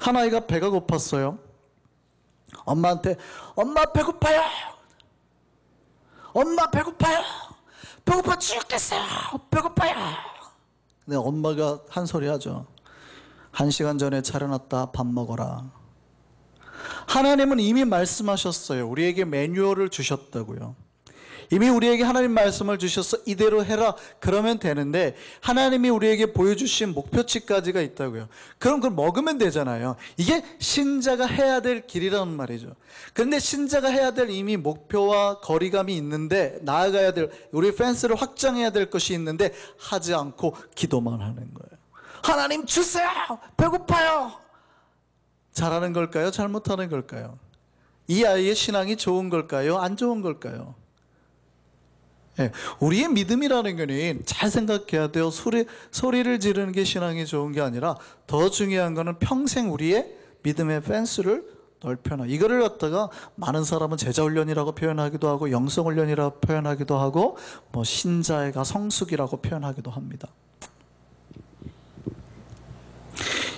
한 아이가 배가 고팠어요. 엄마한테 엄마 배고파요. 엄마 배고파요. 배고파 죽겠어요. 배고파요. 근데 엄마가 한 소리 하죠. 1시간 전에 차려놨다 밥 먹어라. 하나님은 이미 말씀하셨어요. 우리에게 매뉴얼을 주셨다고요. 이미 우리에게 하나님 말씀을 주셔서 이대로 해라 그러면 되는데 하나님이 우리에게 보여주신 목표치까지가 있다고요. 그럼 그걸 먹으면 되잖아요. 이게 신자가 해야 될 길이라는 말이죠. 그런데 신자가 해야 될 이미 목표와 거리감이 있는데 나아가야 될 우리 펜스를 확장해야 될 것이 있는데 하지 않고 기도만 하는 거예요. 하나님 주세요. 배고파요. 잘하는 걸까요? 잘못하는 걸까요? 이 아이의 신앙이 좋은 걸까요? 안 좋은 걸까요? 네, 우리의 믿음이라는 거는 잘 생각해야 돼요. 소리를 지르는 게 신앙이 좋은 게 아니라 더 중요한 거는 평생 우리의 믿음의 펜스를 넓혀놔. 이거를 갖다가 많은 사람은 제자훈련이라고 표현하기도 하고 영성훈련이라고 표현하기도 하고 뭐 신자애가 성숙이라고 표현하기도 합니다.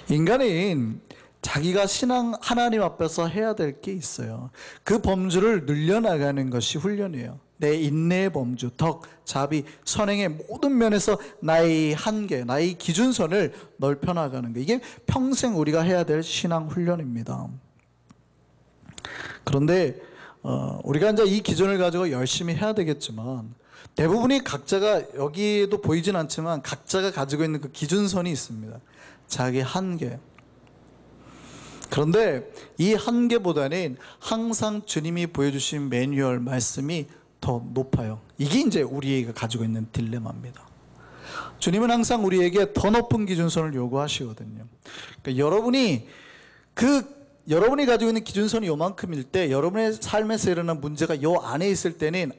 인간은 자기가 신앙 하나님 앞에서 해야 될 게 있어요. 그 범주를 늘려나가는 것이 훈련이에요. 내 인내의 범주, 덕, 자비, 선행의 모든 면에서 나의 한계, 나의 기준선을 넓혀나가는 거. 이게 평생 우리가 해야 될 신앙 훈련입니다. 그런데 우리가 이제 이 기준을 가지고 열심히 해야 되겠지만 대부분이 각자가 여기에도 보이진 않지만 각자가 가지고 있는 그 기준선이 있습니다. 자기 한계. 그런데 이 한계보다는 항상 주님이 보여주신 매뉴얼 말씀이 더 높아요. 이게 이제 우리가 가지고 있는 딜레마입니다. 주님은 항상 우리에게 더 높은 기준선을 요구하시거든요. 그러니까 여러분이 가지고 있는 기준선이 요만큼일 때 여러분의 삶에서 일어난 문제가 요 안에 있을 때는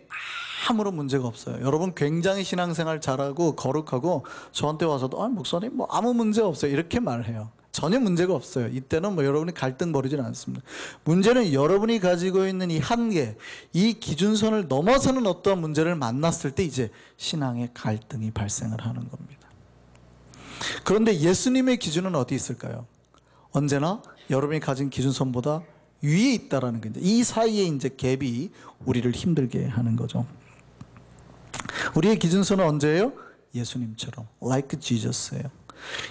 아무런 문제가 없어요. 여러분 굉장히 신앙생활 잘하고 거룩하고 저한테 와서도 목사님 뭐 아무 문제 없어요 이렇게 말해요. 전혀 문제가 없어요. 이때는 뭐 여러분이 갈등 벌이지는 않습니다. 문제는 여러분이 가지고 있는 이 한계, 이 기준선을 넘어서는 어떤 문제를 만났을 때 이제 신앙의 갈등이 발생을 하는 겁니다. 그런데 예수님의 기준은 어디 있을까요? 언제나 여러분이 가진 기준선보다 위에 있다라는 거죠. 이 사이에 이제 갭이 우리를 힘들게 하는 거죠. 우리의 기준선은 언제예요? 예수님처럼, like Jesus예요.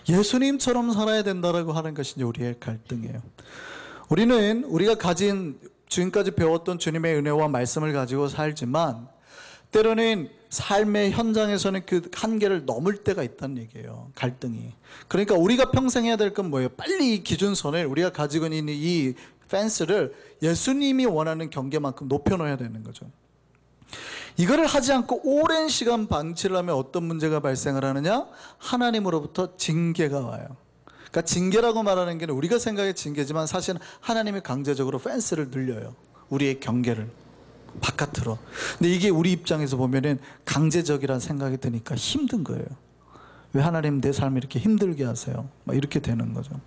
예수님처럼 살아야 된다라고 하는 것이 이제 우리의 갈등이에요. 우리는 우리가 가진 지금까지 배웠던 주님의 은혜와 말씀을 가지고 살지만 때로는 삶의 현장에서는 그 한계를 넘을 때가 있다는 얘기예요. 갈등이. 그러니까 우리가 평생 해야 될 건 뭐예요? 빨리 이 기준선을 우리가 가지고 있는 이 펜스를 예수님이 원하는 경계만큼 높여놓아야 되는 거죠. 이거를 하지 않고 오랜 시간 방치를 하면 어떤 문제가 발생을 하느냐? 하나님으로부터 징계가 와요. 그러니까 징계라고 말하는 게 우리가 생각의 징계지만 사실은 하나님이 강제적으로 펜스를 늘려요. 우리의 경계를 바깥으로. 근데 이게 우리 입장에서 보면은 강제적이라는 생각이 드니까 힘든 거예요. 왜 하나님 내 삶을 이렇게 힘들게 하세요? 막 이렇게 되는 거죠.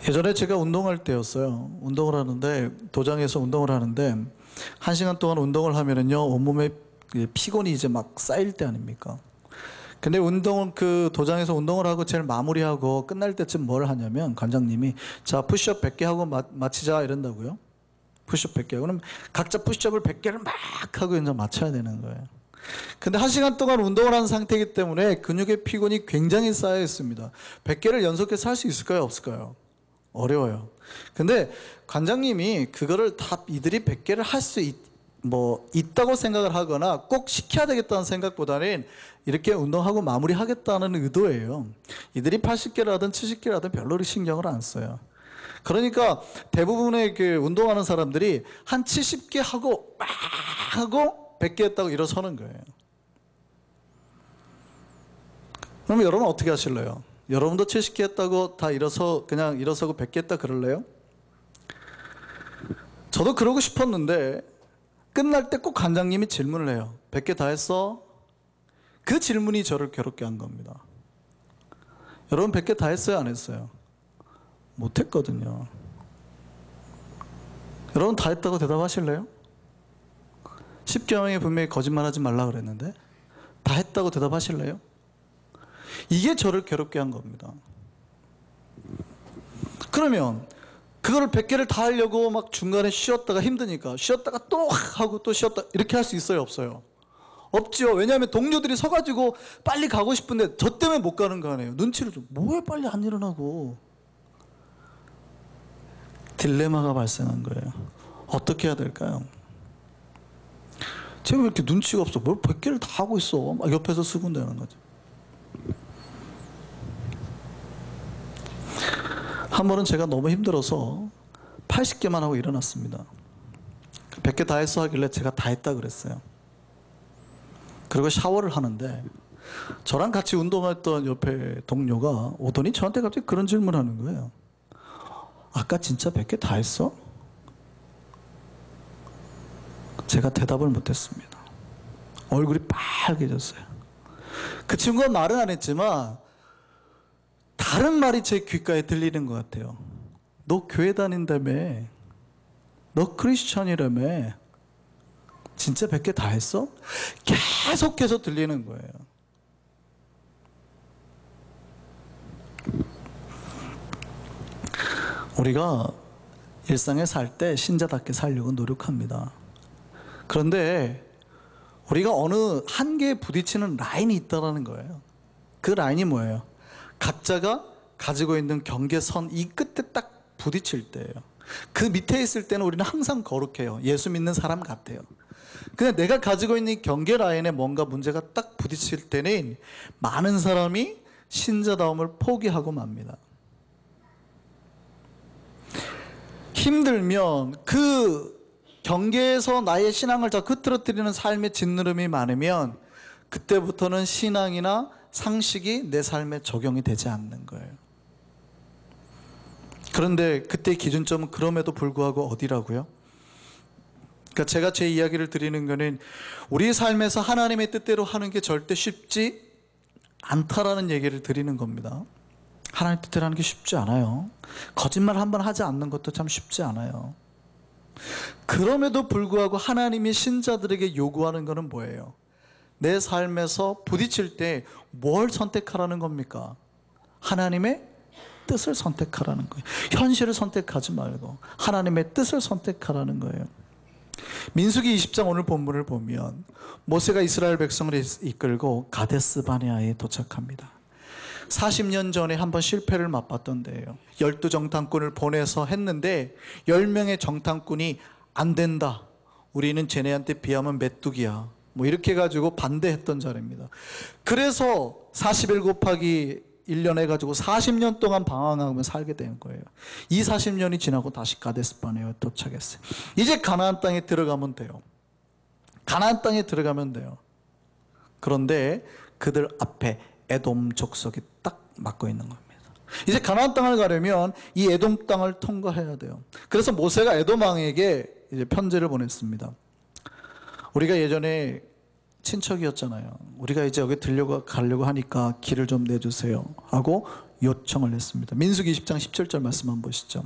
예전에 제가 운동할 때였어요. 운동을 하는데 도장에서 운동을 하는데 1시간 동안 운동을 하면은요 온몸에 피곤이 이제 막 쌓일 때 아닙니까? 근데 그 도장에서 운동을 하고 제일 마무리하고 끝날 때쯤 뭘 하냐면 관장님이 자 푸시업 100개 하고 마치자 이런다고요. 푸시업 100개. 그럼 각자 푸시업을 100개를 막 하고 이제 맞춰야 되는 거예요. 근데 1시간 동안 운동을 한 상태이기 때문에 근육의 피곤이 굉장히 쌓여 있습니다. 100개를 연속해서 할 수 있을까요? 없을까요? 어려워요. 근데 관장님이 그거를 다 이들이 100개를 할 수 있다고 생각을 하거나 꼭 시켜야 되겠다는 생각보다는 이렇게 운동하고 마무리하겠다는 의도예요. 이들이 80개를 하든 70개를 하든 별로 신경을 안 써요. 그러니까 대부분의 그 운동하는 사람들이 한 70개 하고 막 하고 100개 했다고 일어서는 거예요. 그럼 여러분 어떻게 하실래요? 여러분도 70개 했다고 다 그냥 일어서고 100개 했다 그럴래요? 저도 그러고 싶었는데 끝날 때 꼭 관장님이 질문을 해요. 100개 다 했어? 그 질문이 저를 괴롭게 한 겁니다. 여러분 100개 다 했어요? 안 했어요? 못했거든요. 여러분 다 했다고 대답하실래요? 10계명에 분명히 거짓말하지 말라 그랬는데 다 했다고 대답하실래요? 이게 저를 괴롭게 한 겁니다. 그러면 그거를 100개를 다 하려고 막 중간에 쉬었다가 힘드니까 쉬었다가 또 하고 또 쉬었다 이렇게 할 수 있어요, 없어요? 없지요. 왜냐하면 동료들이 서가지고 빨리 가고 싶은데 저 때문에 못 가는 거 아니에요. 눈치를 좀 뭐해 빨리 안 일어나고. 딜레마가 발생한 거예요. 어떻게 해야 될까요? 제가 왜 이렇게 눈치가 없어? 뭘 100개를 다 하고 있어? 막 옆에서 수군대는 거죠. 한 번은 제가 너무 힘들어서 80개만 하고 일어났습니다. 100개 다 했어 하길래 제가 다 했다 그랬어요. 그리고 샤워를 하는데 저랑 같이 운동했던 옆에 동료가 오더니 저한테 갑자기 그런 질문을 하는 거예요. 아까 진짜 100개 다 했어? 제가 대답을 못했습니다. 얼굴이 빨개졌어요. 그 친구가 말은 안 했지만 다른 말이 제 귓가에 들리는 것 같아요. 너 교회 다닌다며? 너 크리스천이라며? 진짜 100개 다 했어? 계속해서 들리는 거예요. 우리가 일상에 살 때 신자답게 살려고 노력합니다. 그런데 우리가 어느 한계에 부딪히는 라인이 있다는 거예요. 그 라인이 뭐예요? 각자가 가지고 있는 경계선 이 끝에 딱 부딪힐 때예요. 그 밑에 있을 때는 우리는 항상 거룩해요. 예수 믿는 사람 같아요. 근데 내가 가지고 있는 이 경계 라인에 뭔가 문제가 딱 부딪힐 때는 많은 사람이 신자다움을 포기하고 맙니다. 힘들면 그 경계에서 나의 신앙을 더 흐트러뜨리는 삶의 짓누름이 많으면 그때부터는 신앙이나 상식이 내 삶에 적용이 되지 않는 거예요. 그런데 그때 기준점은 그럼에도 불구하고 어디라고요? 그러니까 제가 제 이야기를 드리는 거는 우리 삶에서 하나님의 뜻대로 하는 게 절대 쉽지 않다라는 얘기를 드리는 겁니다. 하나님 뜻대로 하는 게 쉽지 않아요. 거짓말 한 번 하지 않는 것도 참 쉽지 않아요. 그럼에도 불구하고 하나님이 신자들에게 요구하는 것은 뭐예요? 내 삶에서 부딪힐 때 뭘 선택하라는 겁니까? 하나님의 뜻을 선택하라는 거예요. 현실을 선택하지 말고 하나님의 뜻을 선택하라는 거예요. 민수기 20장 오늘 본문을 보면 모세가 이스라엘 백성을 이끌고 가데스 바네아에 도착합니다. 40년 전에 한번 실패를 맛봤던 데예요. 12정탐꾼을 보내서 했는데 10명의 정탐꾼이 안 된다. 우리는 쟤네한테 비하면 메뚜기야. 뭐 이렇게 해가지고 반대했던 자리입니다. 그래서 41 곱하기 1년 해가지고 40년 동안 방황하며 살게 된 거예요. 이 40년이 지나고 다시 가데스 바네아에 도착했어요. 이제 가나안 땅에 들어가면 돼요. 가나안 땅에 들어가면 돼요. 그런데 그들 앞에 에돔 족속이 딱 막고 있는 겁니다. 이제 가나안 땅을 가려면 이 에돔 땅을 통과해야 돼요. 그래서 모세가 에돔 왕에게 이제 편지를 보냈습니다. 우리가 예전에 친척이었잖아요. 우리가 이제 여기 가려고 하니까 길을 좀 내주세요 하고 요청을 했습니다. 민수기 20장 17절 말씀 한번 보시죠.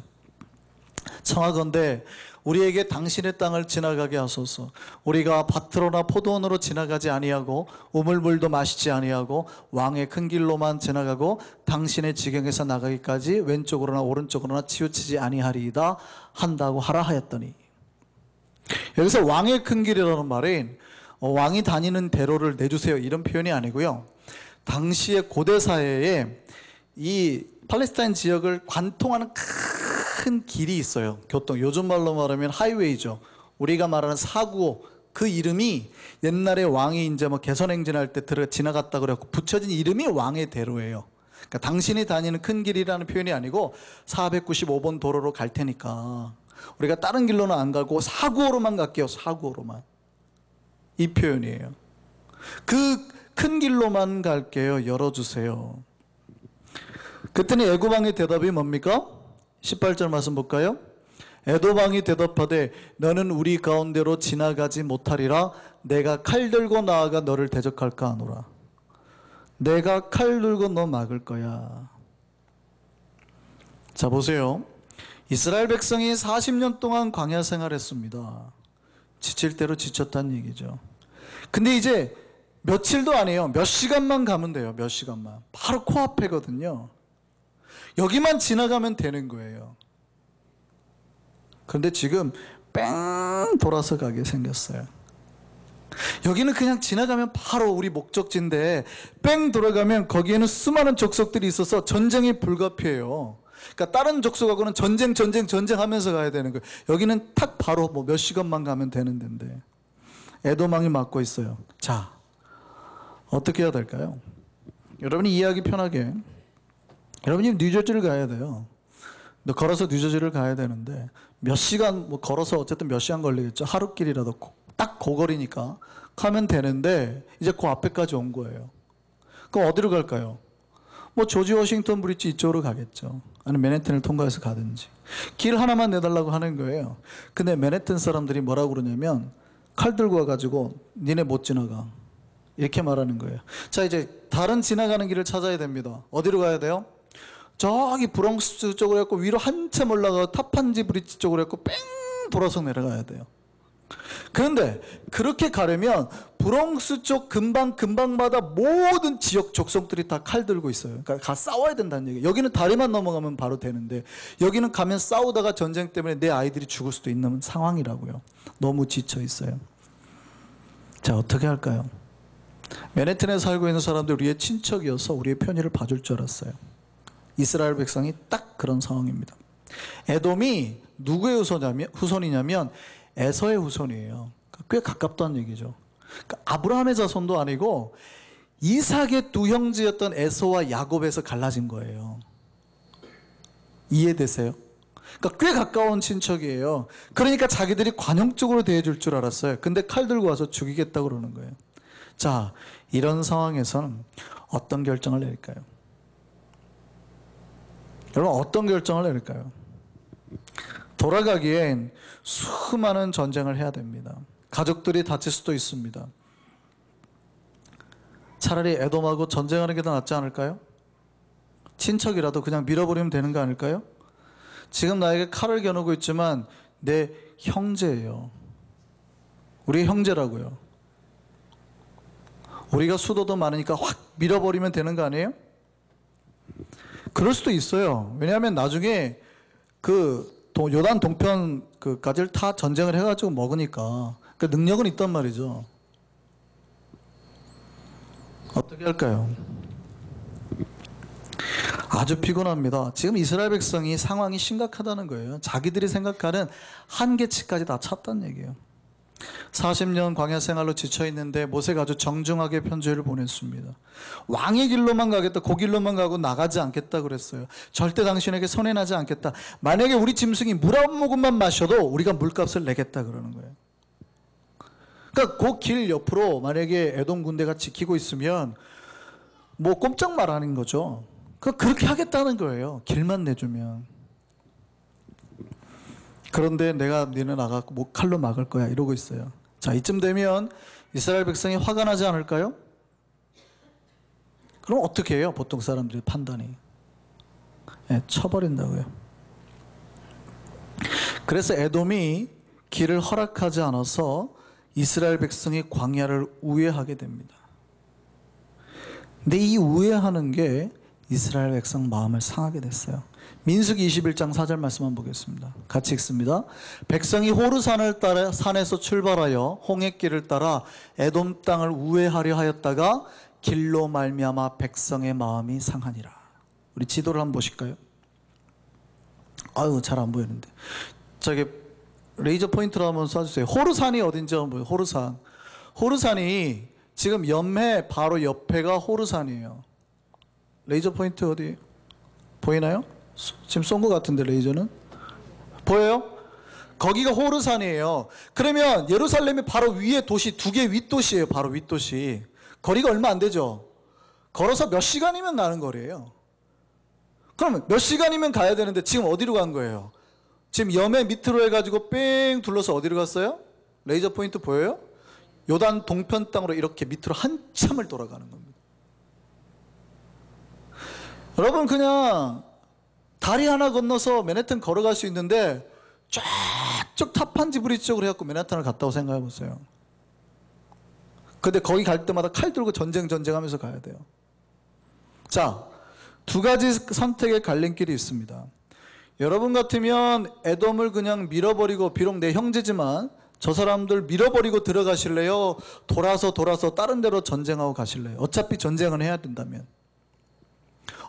청하건대 우리에게 당신의 땅을 지나가게 하소서. 우리가 밭으로나 포도원으로 지나가지 아니하고 우물물도 마시지 아니하고 왕의 큰 길로만 지나가고 당신의 지경에서 나가기까지 왼쪽으로나 오른쪽으로나 치우치지 아니하리이다 한다고 하라 하였더니, 여기서 왕의 큰 길이라는 말은 왕이 다니는 대로를 내주세요 이런 표현이 아니고요. 당시의 고대 사회에 이 팔레스타인 지역을 관통하는 큰 길이 있어요. 교통, 요즘 말로 말하면 하이웨이죠. 우리가 말하는 사구호, 그 이름이 옛날에 왕이 이제 뭐 개선행진할 때 지나갔다 그래갖고 붙여진 이름이 왕의 대로예요. 그러니까 당신이 다니는 큰 길이라는 표현이 아니고 495번 도로로 갈 테니까 우리가 다른 길로는 안 가고 사구호로만 갈게요. 사구호로만. 이 표현이에요. 그 큰 길로만 갈게요. 열어주세요. 그랬더니 애굽 왕의 대답이 뭡니까? 18절 말씀 볼까요? 에돔 왕이 대답하되 너는 우리 가운데로 지나가지 못하리라. 내가 칼 들고 나아가 너를 대적할까 하노라. 내가 칼 들고 너 막을 거야. 자 보세요. 이스라엘 백성이 40년 동안 광야 생활했습니다. 지칠 대로 지쳤다는 얘기죠. 근데 이제 며칠도 아니에요. 몇 시간만 가면 돼요. 몇 시간만. 바로 코앞에거든요. 여기만 지나가면 되는 거예요. 그런데 지금 뺑 돌아서 가게 생겼어요. 여기는 그냥 지나가면 바로 우리 목적지인데 뺑 돌아가면 거기에는 수많은 족속들이 있어서 전쟁이 불가피해요. 그러니까 다른 족속하고는 전쟁 하면서 가야 되는 거예요. 여기는 탁 바로 뭐 몇 시간만 가면 되는 데인데 에돔왕이 맡고 있어요. 자, 어떻게 해야 될까요? 여러분이 이해하기 편하게, 여러분이 뉴저지를 가야 돼요. 걸어서 뉴저지를 가야 되는데 몇 시간 뭐 걸어서 어쨌든 몇 시간 걸리겠죠. 하루길이라도 딱 고거리니까 가면 되는데 이제 그 앞에까지 온 거예요. 그럼 어디로 갈까요? 뭐 조지 워싱턴 브리지 이쪽으로 가겠죠. 아니면 맨해튼을 통과해서 가든지. 길 하나만 내달라고 하는 거예요. 근데 맨해튼 사람들이 뭐라고 그러냐면 칼 들고 와가지고 니네 못 지나가, 이렇게 말하는 거예요. 자, 이제 다른 지나가는 길을 찾아야 됩니다. 어디로 가야 돼요? 저기 브롱스 쪽으로 해갖고 위로 한참 올라가고 타판지 브리지 쪽으로 해갖고 뺑 돌아서 내려가야 돼요. 그런데 그렇게 가려면 브롱스 쪽 근방마다 모든 지역 족속들이 다 칼 들고 있어요. 그러니까 가 싸워야 된다는 얘기예요. 여기는 다리만 넘어가면 바로 되는데 여기는 가면 싸우다가 전쟁 때문에 내 아이들이 죽을 수도 있는 상황이라고요. 너무 지쳐 있어요. 자, 어떻게 할까요? 맨해튼에 살고 있는 사람들 우리의 친척이어서 우리의 편의를 봐줄 줄 알았어요. 이스라엘 백성이 딱 그런 상황입니다. 에돔이 누구의 후손이냐면 에서의 후손이에요. 꽤 가깝다는 얘기죠. 그러니까 아브라함의 자손도 아니고 이삭의 두 형제였던 에서와 야곱에서 갈라진 거예요. 이해되세요? 그러니까 꽤 가까운 친척이에요. 그러니까 자기들이 관용적으로 대해줄 줄 알았어요. 근데 칼 들고 와서 죽이겠다고 그러는 거예요. 자, 이런 상황에서는 어떤 결정을 내릴까요? 여러분, 어떤 결정을 내릴까요? 돌아가기엔 수많은 전쟁을 해야 됩니다. 가족들이 다칠 수도 있습니다. 차라리 에돔하고 전쟁하는 게 더 낫지 않을까요? 친척이라도 그냥 밀어버리면 되는 거 아닐까요? 지금 나에게 칼을 겨누고 있지만 내 형제예요. 우리 형제라고요. 우리가 수도도 많으니까 확 밀어버리면 되는 거 아니에요? 그럴 수도 있어요. 왜냐하면 나중에 요단 동편까지를 다 전쟁을 해가지고 먹으니까 그 능력은 있단 말이죠. 어떻게 할까요? 아주 피곤합니다. 지금 이스라엘 백성이 상황이 심각하다는 거예요. 자기들이 생각하는 한계치까지 다 찼다는 얘기예요. 40년 광야 생활로 지쳐있는데 모세가 아주 정중하게 편지를 보냈습니다. 왕의 길로만 가겠다, 그 길로만 가고 나가지 않겠다 그랬어요. 절대 당신에게 손해나지 않겠다. 만약에 우리 짐승이 물 한 모금만 마셔도 우리가 물값을 내겠다 그러는 거예요. 그러니까 그 길 옆으로 만약에 에돔 군대가 지키고 있으면 뭐 꼼짝 말하는 거죠. 그렇게 하겠다는 거예요. 길만 내주면. 그런데 내가 니네 나가고 뭐 칼로 막을 거야 이러고 있어요. 자, 이쯤 되면 이스라엘 백성이 화가 나지 않을까요? 그럼 어떻게 해요? 보통 사람들이 판단이. 네, 쳐버린다고요. 그래서 에돔이 길을 허락하지 않아서 이스라엘 백성이 광야를 우회하게 됩니다. 근데 이 우회하는 게 이스라엘 백성 마음을 상하게 됐어요. 민수기 21장 4절 말씀만 보겠습니다. 같이 읽습니다. 백성이 호르산을 따라 산에서 출발하여 홍해길을 따라 에돔 땅을 우회하려 하였다가 길로 말미암아 백성의 마음이 상하니라. 우리 지도를 한번 보실까요? 아유, 잘 안 보이는데. 저기 레이저 포인트로 한번 쏴주세요. 호르산이 어딘지 한번 보여요. 호르산이 지금 염해 바로 옆에가 호르산이에요. 레이저 포인트 어디 보이나요? 지금 쏜 것 같은데 레이저는? 보여요? 거기가 호르산이에요. 그러면 예루살렘이 바로 위에 도시, 두 개 윗도시예요. 바로 윗도시. 거리가 얼마 안 되죠. 걸어서 몇 시간이면 가는 거리예요. 그러면 몇 시간이면 가야 되는데 지금 어디로 간 거예요? 지금 염해 밑으로 해가지고 뺑 둘러서 어디로 갔어요? 레이저 포인트 보여요? 요단 동편 땅으로 이렇게 밑으로 한참을 돌아가는 겁니다. 여러분, 그냥 다리 하나 건너서 맨해튼 걸어갈 수 있는데 쫙쭉 타판지 브리지 쪽으로 해갖고 맨해튼을 갔다고 생각해 보세요. 근데 거기 갈 때마다 칼 들고 전쟁 하면서 가야 돼요. 자, 두 가지 선택의 갈림길이 있습니다. 여러분 같으면 에돔을 그냥 밀어버리고, 비록 내 형제지만 저 사람들 밀어버리고 들어가실래요? 돌아서 다른 데로 전쟁하고 가실래요? 어차피 전쟁은 해야 된다면.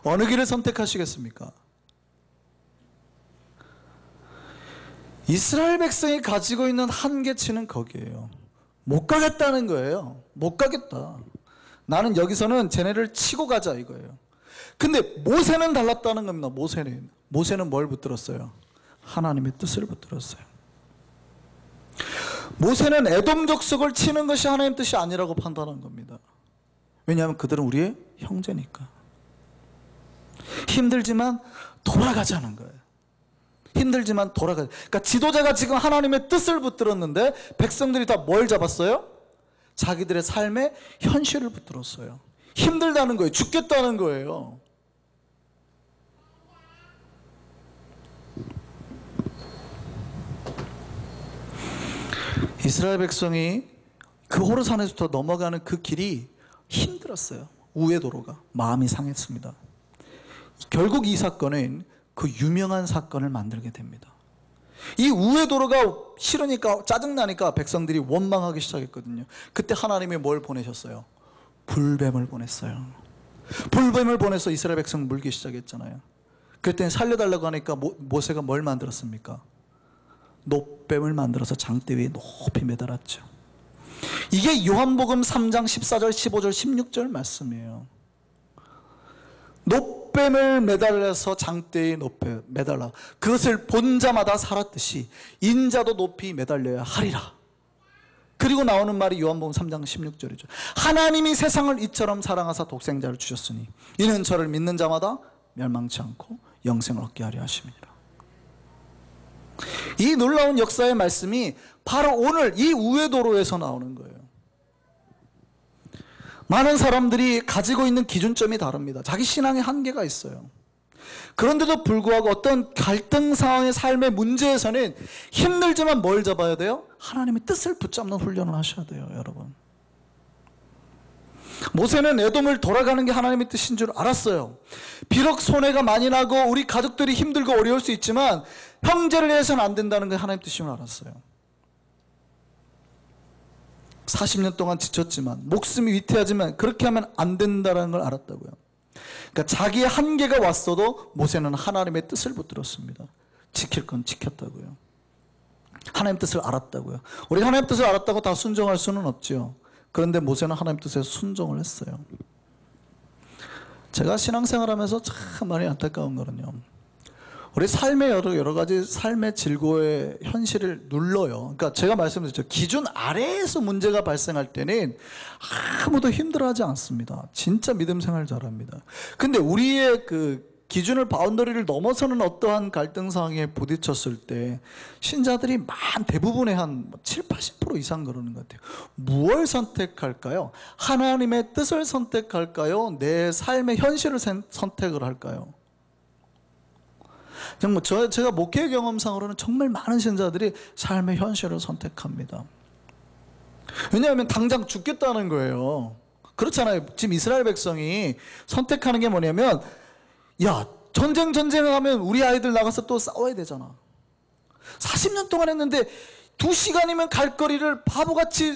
어느 길을 선택하시겠습니까? 이스라엘 백성이 가지고 있는 한계치는 거기에요. 못 가겠다는 거예요. 못 가겠다. 나는 여기서는 쟤네를 치고 가자 이거예요. 근데 모세는 달랐다는 겁니다. 모세는 뭘 붙들었어요? 하나님의 뜻을 붙들었어요. 모세는 에돔 족속을 치는 것이 하나님 뜻이 아니라고 판단한 겁니다. 왜냐하면 그들은 우리의 형제니까. 힘들지만 돌아가자는 거예요. 힘들지만 돌아가자. 그러니까 지도자가 지금 하나님의 뜻을 붙들었는데 백성들이 다 뭘 잡았어요? 자기들의 삶의 현실을 붙들었어요. 힘들다는 거예요. 죽겠다는 거예요. 이스라엘 백성이 그 호르산에서부터 넘어가는 그 길이 힘들었어요. 우회 도로가. 마음이 상했습니다. 결국 이 사건은 그 유명한 사건을 만들게 됩니다. 이 우회 도로가 싫으니까, 짜증나니까 백성들이 원망하기 시작했거든요. 그때 하나님이 뭘 보내셨어요? 불뱀을 보냈어요. 불뱀을 보내서 이스라엘 백성 물기 시작했잖아요. 그때 살려달라고 하니까 모세가 뭘 만들었습니까? 놋뱀을 만들어서 장대 위에 높이 매달았죠. 이게 요한복음 3장 14절, 15절, 16절 말씀이에요. 놋뱀을 매달려서 장대에 높이 매달라. 그것을 본 자마다 살았듯이 인자도 높이 매달려야 하리라. 그리고 나오는 말이 요한복음 3장 16절이죠. 하나님이 세상을 이처럼 사랑하사 독생자를 주셨으니 이는 저를 믿는 자마다 멸망치 않고 영생을 얻게 하려 하심이니라. 이 놀라운 역사의 말씀이 바로 오늘 이 우회도로에서 나오는 거예요. 많은 사람들이 가지고 있는 기준점이 다릅니다. 자기 신앙의 한계가 있어요. 그런데도 불구하고 어떤 갈등 상황의 삶의 문제에서는 힘들지만 뭘 잡아야 돼요? 하나님의 뜻을 붙잡는 훈련을 하셔야 돼요, 여러분. 모세는 에돔을 돌아가는 게 하나님의 뜻인 줄 알았어요. 비록 손해가 많이 나고 우리 가족들이 힘들고 어려울 수 있지만 형제를 위해서는 안 된다는 게 하나님의 뜻임을 알았어요. 40년 동안 지쳤지만, 목숨이 위태하지만 그렇게 하면 안 된다는 걸 알았다고요. 그러니까 자기의 한계가 왔어도 모세는 하나님의 뜻을 붙들었습니다. 지킬 건 지켰다고요. 하나님 뜻을 알았다고요. 우리 하나님 뜻을 알았다고 다 순종할 수는 없죠. 그런데 모세는 하나님 뜻에 순종을 했어요. 제가 신앙생활하면서 참 많이 안타까운 거는요, 우리 삶의 여러 가지 삶의 질고의 현실을 눌러요. 그러니까 제가 말씀드렸죠. 기준 아래에서 문제가 발생할 때는 아무도 힘들어하지 않습니다. 진짜 믿음 생활 잘합니다. 근데 우리의 그 기준을, 바운더리를 넘어서는 어떠한 갈등 상황에 부딪혔을 때 신자들이 대부분의 한 7, 80% 이상 그러는 것 같아요. 무엇을 선택할까요? 하나님의 뜻을 선택할까요? 내 삶의 현실을 선택을 할까요? 정말 제가 목회 경험상으로는 정말 많은 신자들이 삶의 현실을 선택합니다. 왜냐하면 당장 죽겠다는 거예요. 그렇잖아요. 지금 이스라엘 백성이 선택하는 게 뭐냐면, 야, 전쟁을 하면 우리 아이들 나가서 또 싸워야 되잖아. 40년 동안 했는데 2시간이면 갈 거리를 바보같이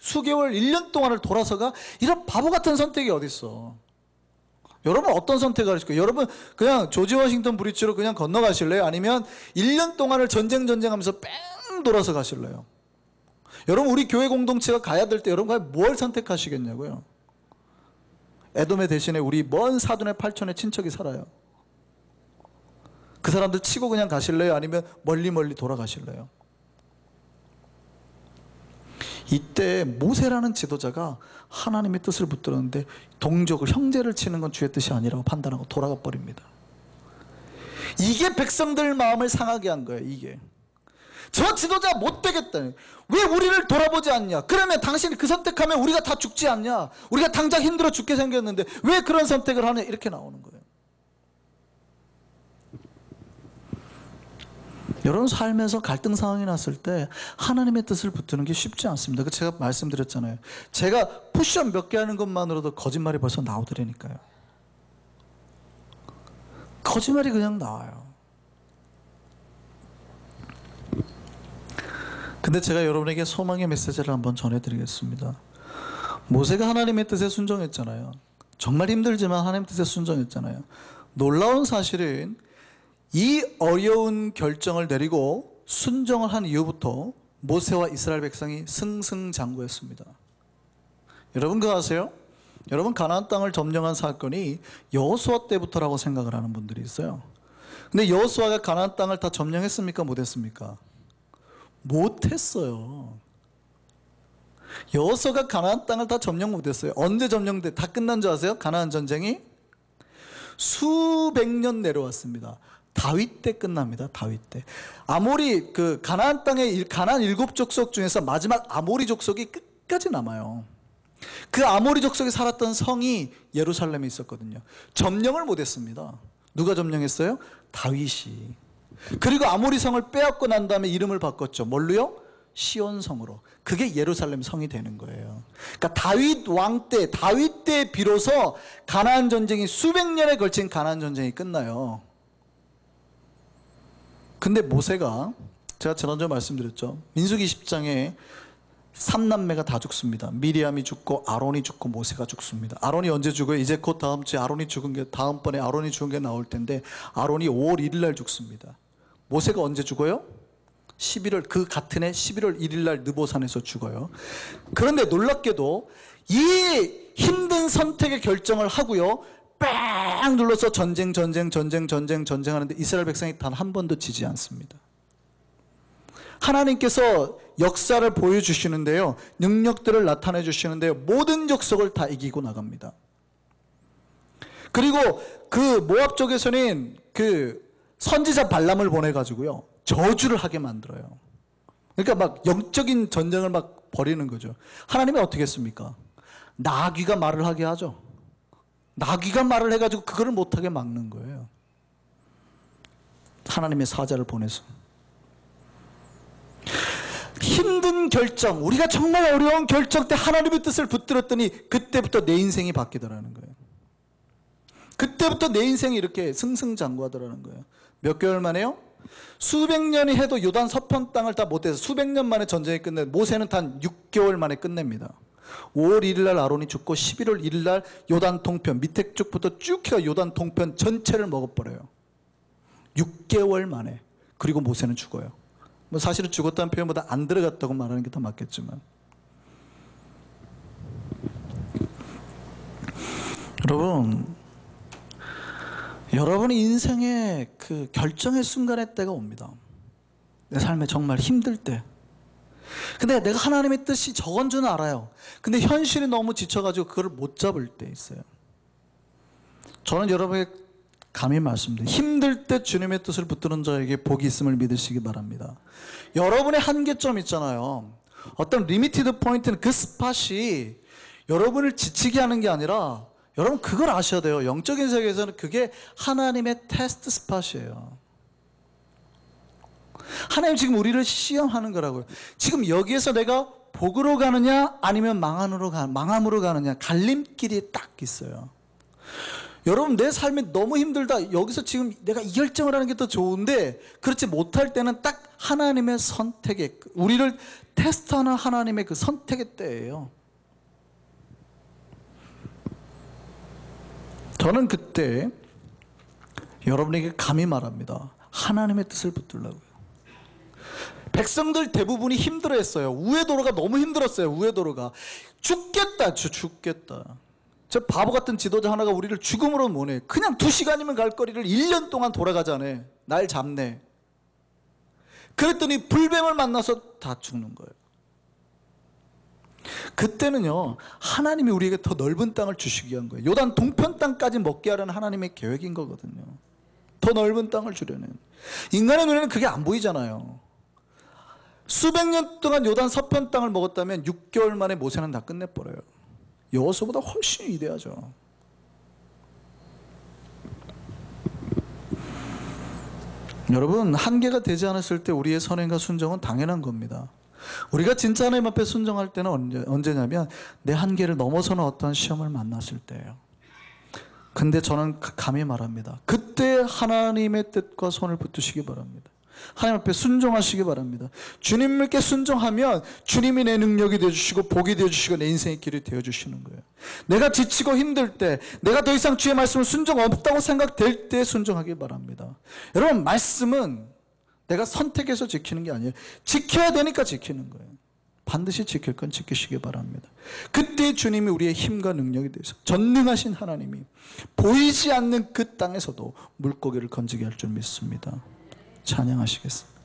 수개월, 1년 동안을 돌아서가? 이런 바보 같은 선택이 어딨어. 여러분 어떤 선택을 하실까요? 여러분 그냥 조지 워싱턴 브리지로 그냥 건너가실래요? 아니면 1년 동안을 전쟁하면서 뺑 돌아서 가실래요? 여러분 우리 교회 공동체가 가야 될 때 여러분 뭘 선택하시겠냐고요? 에돔의 대신에 우리 먼 사돈의 8촌의 친척이 살아요. 그 사람들 치고 그냥 가실래요? 아니면 멀리 돌아가실래요? 이때 모세라는 지도자가 하나님의 뜻을 붙들었는데 동족을, 형제를 치는 건 주의 뜻이 아니라고 판단하고 돌아가 버립니다. 이게 백성들 마음을 상하게 한 거예요. 이게 저 지도자 못 되겠다. 왜 우리를 돌아보지 않냐? 그러면 당신이 그 선택하면 우리가 다 죽지 않냐? 우리가 당장 힘들어 죽게 생겼는데 왜 그런 선택을 하냐? 이렇게 나오는 거예요. 여러분 삶에서 갈등 상황이 났을 때 하나님의 뜻을 붙드는 게 쉽지 않습니다. 제가 말씀드렸잖아요. 제가 푸시업 몇 개 하는 것만으로도 거짓말이 벌써 나오더라니까요. 거짓말이 그냥 나와요. 근데 제가 여러분에게 소망의 메시지를 한번 전해드리겠습니다. 모세가 하나님의 뜻에 순종했잖아요. 정말 힘들지만 하나님 뜻에 순종했잖아요. 놀라운 사실은 이 어려운 결정을 내리고 순종을 한 이후부터 모세와 이스라엘 백성이 승승장구했습니다. 여러분 그거 아세요? 여러분 가나안 땅을 점령한 사건이 여호수아 때부터라고 생각을 하는 분들이 있어요. 근데 여호수아가 가나안 땅을 다 점령했습니까? 못했습니까? 못했어요. 여호수아가 가나안 땅을 다 점령 못했어요. 언제 점령돼? 다 끝난 줄 아세요? 가나안 전쟁이 수백 년 내려왔습니다. 다윗 때 끝납니다. 다윗 때. 아모리 그 가나안 땅의 가나안 7족속 중에서 마지막 아모리 족속이 끝까지 남아요. 그 아모리 족속이 살았던 성이 예루살렘에 있었거든요. 점령을 못했습니다. 누가 점령했어요? 다윗이. 그리고 아모리 성을 빼앗고 난 다음에 이름을 바꿨죠. 뭘로요? 시온성으로. 그게 예루살렘 성이 되는 거예요. 그러니까 다윗 왕 때, 다윗 때 비로소 가나안 전쟁이 수백 년에 걸친 가나안 전쟁이 끝나요. 근데 모세가 제가 지난주에 말씀드렸죠. 민수기 10장에 3남매가 다 죽습니다. 미리암이 죽고 아론이 죽고 모세가 죽습니다. 아론이 언제 죽어요? 이제 곧 다음 주에 아론이 죽은 게 다음번에 아론이 죽은 게 나올 텐데 아론이 5월 1일 날 죽습니다. 모세가 언제 죽어요? 11월 그 같은 해 11월 1일 날 느보산에서 죽어요. 그런데 놀랍게도 이 힘든 선택의 결정을 하고요. 뺑 눌러서 전쟁하는데 이스라엘 백성이 단 한 번도 지지 않습니다. 하나님께서 역사를 보여주시는데요. 능력들을 나타내 주시는데요. 모든 족속을 다 이기고 나갑니다. 그리고 그 모압 쪽에서는 그 선지자 발람을 보내가지고요. 저주를 하게 만들어요. 그러니까 막 영적인 전쟁을 막 벌이는 거죠. 하나님이 어떻게 했습니까? 나귀가 말을 하게 하죠. 나귀가 말을 해가지고 그거를 못하게 막는 거예요. 하나님의 사자를 보내서. 힘든 결정, 우리가 정말 어려운 결정 때 하나님의 뜻을 붙들었더니 그때부터 내 인생이 바뀌더라는 거예요. 그때부터 내 인생이 이렇게 승승장구하더라는 거예요. 몇 개월 만에요? 수백 년이 해도 요단 서편 땅을 다 못해서 수백 년 만에 전쟁이 끝내. 모세는 단 6개월 만에 끝냅니다. 5월 1일 날 아론이 죽고 11월 1일 날 요단 동편 밑에 쪽부터 쭉 해가 요단 동편 전체를 먹어버려요. 6개월 만에. 그리고 모세는 죽어요. 뭐 사실은 죽었다는 표현보다 안 들어갔다고 말하는 게 더 맞겠지만, 여러분의 인생의 그 결정의 순간의 때가 옵니다. 내 삶에 정말 힘들 때. 근데 내가 하나님의 뜻이 저건 줄 알아요. 근데 현실이 너무 지쳐가지고 그걸 못 잡을 때 있어요. 저는 여러분에게 감히 말씀드립니다. 힘들 때 주님의 뜻을 붙드는 자에게 복이 있음을 믿으시기 바랍니다. 여러분의 한계점 있잖아요. 어떤 리미티드 포인트는 그 스팟이 여러분을 지치게 하는 게 아니라 여러분 그걸 아셔야 돼요. 영적인 세계에서는 그게 하나님의 테스트 스팟이에요. 하나님 지금 우리를 시험하는 거라고요. 지금 여기에서 내가 복으로 가느냐 아니면 망함으로 가느냐 갈림길이 딱 있어요. 여러분 내 삶이 너무 힘들다. 여기서 지금 내가 이 결정을 하는 게 더 좋은데 그렇지 못할 때는 딱 하나님의 선택의, 우리를 테스트하는 하나님의 그 선택의 때예요. 저는 그때 여러분에게 감히 말합니다. 하나님의 뜻을 붙들라고요. 백성들 대부분이 힘들어했어요. 우회도로가 너무 힘들었어요. 우회도로가 죽겠다. 저 바보 같은 지도자 하나가 우리를 죽음으로 보내. 그냥 2시간이면 갈 거리를 1년 동안 돌아가자네. 날 잡네. 그랬더니 불뱀을 만나서 다 죽는 거예요. 그때는요, 하나님이 우리에게 더 넓은 땅을 주시기 위한 거예요. 요단 동편 땅까지 먹게 하려는 하나님의 계획인 거거든요. 더 넓은 땅을 주려는. 인간의 눈에는 그게 안 보이잖아요. 수백 년 동안 요단 서편 땅을 먹었다면 6개월 만에 모세는 다 끝내버려요. 여호수아보다 훨씬 위대하죠. 여러분, 한계가 되지 않았을 때 우리의 선행과 순종은 당연한 겁니다. 우리가 진짜 하나님 앞에 순종할 때는 언제냐면 내 한계를 넘어서는 어떠한 시험을 만났을 때예요. 근데 저는 감히 말합니다. 그때 하나님의 뜻과 손을 붙드시기 바랍니다. 하나님 앞에 순종하시기 바랍니다. 주님께 순종하면 주님이 내 능력이 되어주시고 복이 되어주시고 내 인생의 길이 되어주시는 거예요. 내가 지치고 힘들 때, 내가 더 이상 주의 말씀을 순종 없다고 생각될 때 순종하기 바랍니다. 여러분, 말씀은 내가 선택해서 지키는 게 아니에요. 지켜야 되니까 지키는 거예요. 반드시 지킬 건 지키시기 바랍니다. 그때 주님이 우리의 힘과 능력이 되어서 전능하신 하나님이 보이지 않는 그 땅에서도 물고기를 건지게 할 줄 믿습니다. 찬양하시겠습니다.